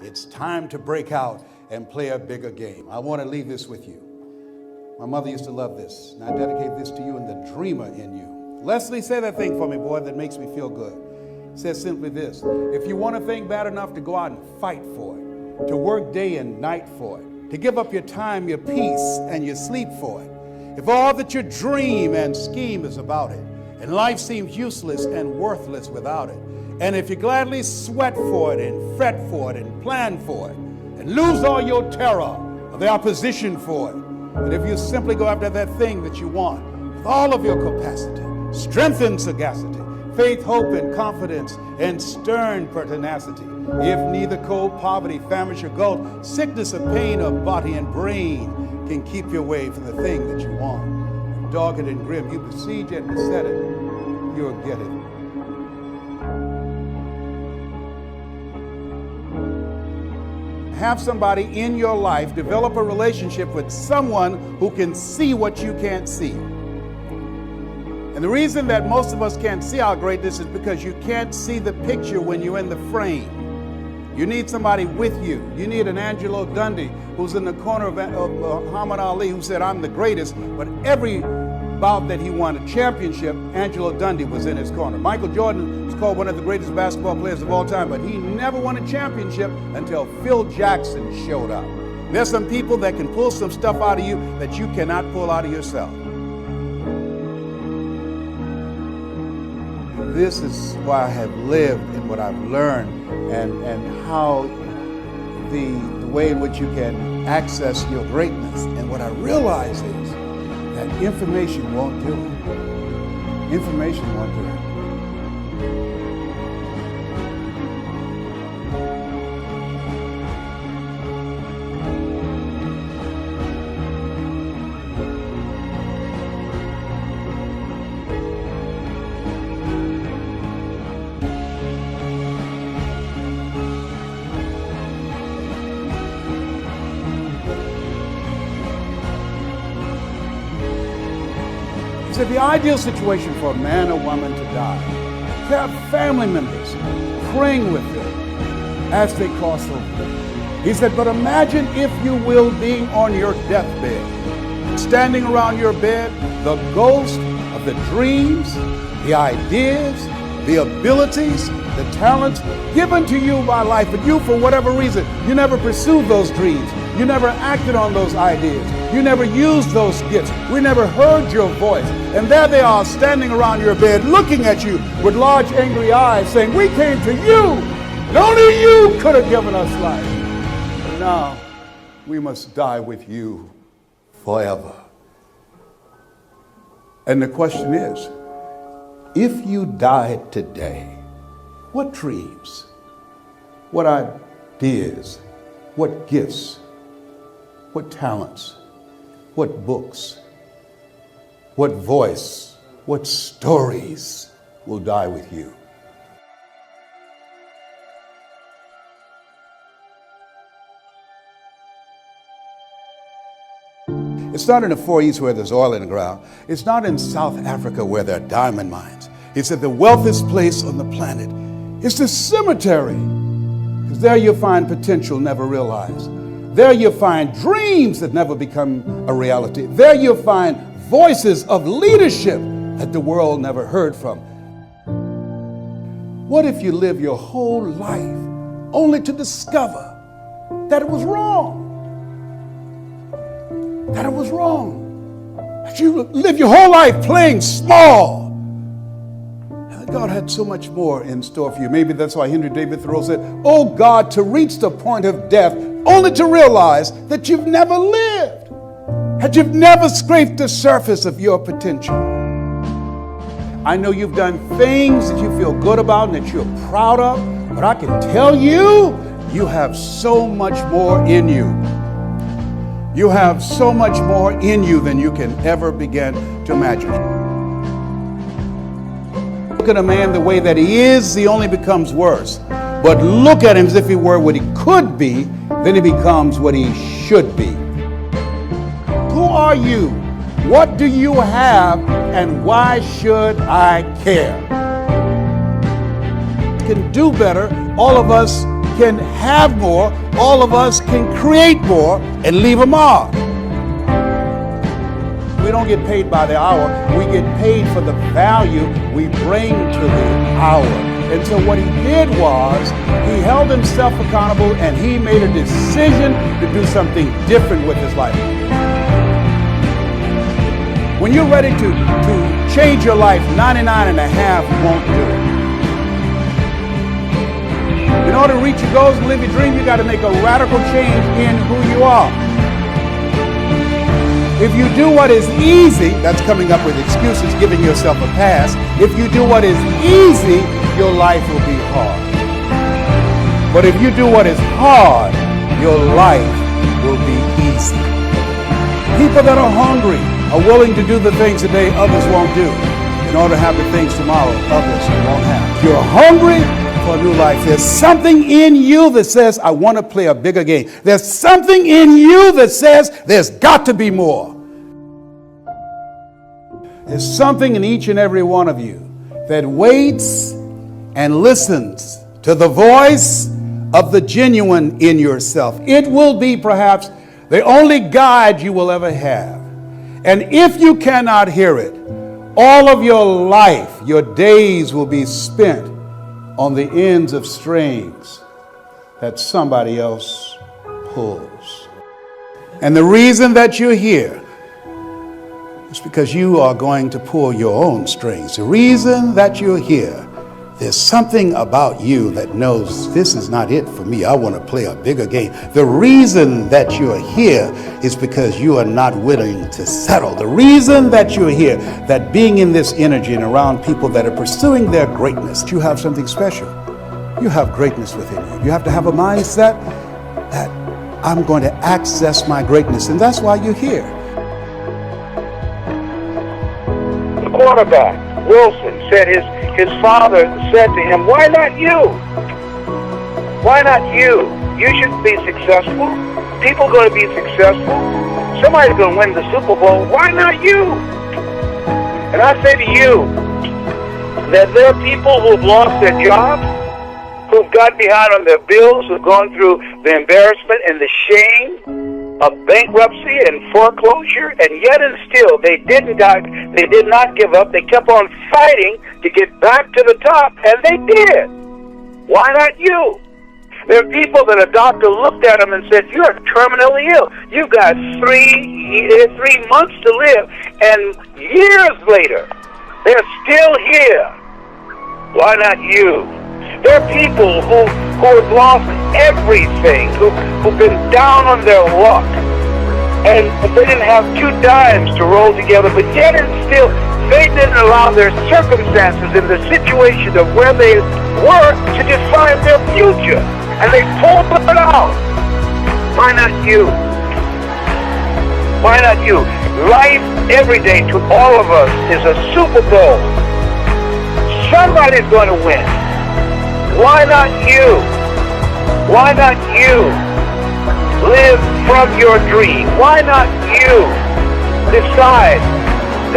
It's time to break out and play a bigger game. I want to leave this with you. My mother used to love this, and I dedicate this to you and the dreamer in you. Leslie, say that thing for me, boy, that makes me feel good. It says simply this: if you want a thing bad enough to go out and fight for it, to work day and night for it, to give up your time, your peace, and your sleep for it, if all that you dream and scheme is about it, and life seems useless and worthless without it, and if you gladly sweat for it and fret for it and plan for it, and lose all your terror of the opposition for it, and if you simply go after that thing that you want with all of your capacity, strength and sagacity, faith, hope, and confidence, and stern pertinacity, if neither cold, poverty, famish, or gulf, sickness or pain of body and brain can keep you away from the thing that you want, dogged and grim, you besiege and beset it, you'll get it. Have somebody in your life, develop a relationship with someone who can see what you can't see. And the reason that most of us can't see our greatness is because you can't see the picture when you're in the frame. You need somebody with you. You need an Angelo Dundee who's in the corner of Muhammad Ali, who said, "I'm the greatest," but every bout that he won a championship, Angelo Dundee was in his corner. Michael Jordan was called one of the greatest basketball players of all time, but he never won a championship until Phil Jackson showed up. There's some people that can pull some stuff out of you that you cannot pull out of yourself. This is why I have lived and what I've learned, and how the way in which you can access your greatness. And what I realize is that information won't do it. Information won't do it. He said the ideal situation for a man or woman to die, to have family members praying with them as they cross over. He said, but imagine, if you will, being on your deathbed, standing around your bed, the ghost of the dreams, the ideas, the abilities, the talents given to you by life, but you, for whatever reason, you never pursued those dreams. You never acted on those ideas. You never used those gifts. We never heard your voice. And there they are, standing around your bed, looking at you with large, angry eyes, saying, we came to you, and only you could have given us life. But now, we must die with you forever. And the question is, if you died today, what dreams, what ideas, what gifts, what talents, what books, what voice, what stories will die with you? It's not in the Far East where there's oil in the ground. It's not in South Africa where there are diamond mines. It's at the wealthiest place on the planet. It's the cemetery, because there you'll find potential never realized. There you'll find dreams that never become a reality. There you'll find voices of leadership that the world never heard from. What if you live your whole life only to discover that it was wrong? That it was wrong. That you live your whole life playing small. And God had so much more in store for you. Maybe that's why Henry David Thoreau said, oh God, to reach the point of death only to realize that you've never lived, that you've never scraped the surface of your potential. I know you've done things that you feel good about and that you're proud of, but I can tell you, you have so much more in you. You have so much more in you than you can ever begin to imagine. Look at a man the way that he is, he only becomes worse. But look at him as if he were what he could be, then he becomes what he should be. Who are you? What do you have? And why should I care? Can do better. All of us can have more. All of us can create more and leave a mark. We don't get paid by the hour. We get paid for the value we bring to the hour. And so what he did was he held himself accountable and he made a decision to do something different with his life. When you're ready to change your life, 99 and a half won't do it. In order to reach your goals and live your dream, you got to make a radical change in who you are. If you do what is easy, that's coming up with excuses, giving yourself a pass. If you do what is easy, your life will be hard. But if you do what is hard, your life will be easy. People that are hungry are willing to do the things today others won't do in order to have the things tomorrow others won't have. If you're hungry for a new life, there's something in you that says, I want to play a bigger game. There's something in you that says, there's got to be more. There's something in each and every one of you that waits and listens to the voice of the genuine in yourself. It will be perhaps the only guide you will ever have. And if you cannot hear it, all of your life, your days will be spent on the ends of strings that somebody else pulls. And the reason that you're here is because you are going to pull your own strings. The reason that you're here, there's something about you that knows this is not it for me. I want to play a bigger game. The reason that you're here is because you are not willing to settle. The reason that you're here, that being in this energy and around people that are pursuing their greatness, you have something special. You have greatness within you. You have to have a mindset that I'm going to access my greatness, and that's why you're here. The quarterback, Wilson, said his father said to him, why not you? Why not you? You should be successful. People are going to be successful. Somebody's going to win the Super Bowl. Why not you? And I say to you that there are people who've lost their jobs, who've got behind on their bills, who've gone through the embarrassment and the shame of bankruptcy and foreclosure, and yet and still they did not give up. They kept on fighting to get back to the top, and they did. Why not you? There are people that a doctor looked at them and said, you're terminally ill. You've got 3 months to live, and years later, they're still here. Why not you? There are people who have lost everything, who've been down on their luck, and they didn't have 2 dimes to roll together, but yet and still, they didn't allow their circumstances and the situation of where they were to define their future, and they pulled it out. Why not you? Why not you? Life every day to all of us is a Super Bowl. Somebody's going to win. Why not you? Why not you live from your dream? Why not you decide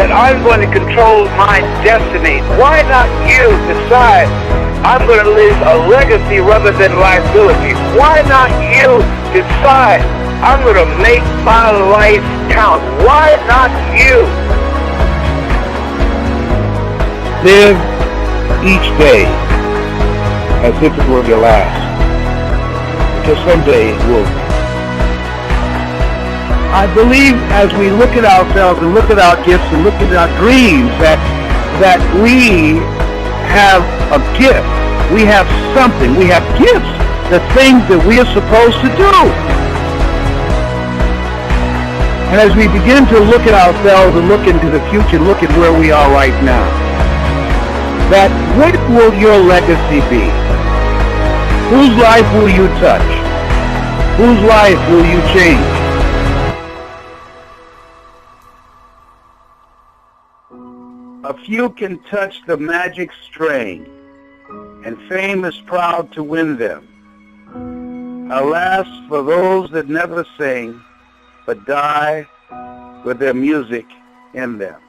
that I'm going to control my destiny? Why not you decide I'm going to leave a legacy rather than liability? Why not you decide I'm going to make my life count? Why not you? Live each day as if it were your last, because someday it will. I believe as we look at ourselves and look at our gifts and look at our dreams that we have a gift. We have something. We have gifts, the things that we are supposed to do. And as we begin to look at ourselves and look into the future, look at where we are right now, that what will your legacy be? Whose life will you touch? Whose life will you change? A few can touch the magic string, and fame is proud to win them. Alas, for those that never sing, but die with their music in them.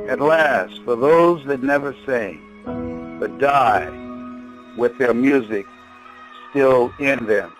At last, for those that never sing, but die with their music still in them.